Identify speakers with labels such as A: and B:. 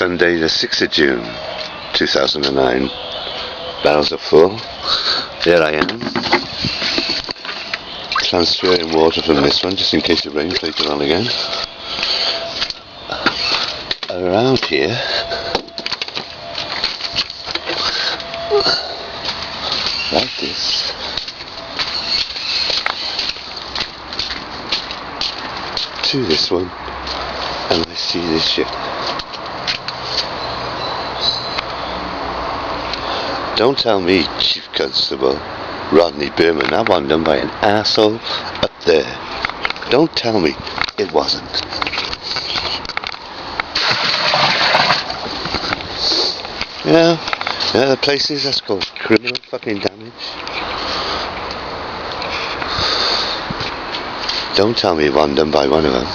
A: Sunday the 6th of June 2009. Barrels are full. There I am, transferring water from this one just in case it rains later on again. Around here like this, to this one, and I see this shit. Don't tell me, Chief Constable Rodney Berman, that wasn't done by an arsehole up there. Don't tell me it wasn't. Yeah, the places that's called criminal fucking damage. Don't tell me it wasn't done by one of them.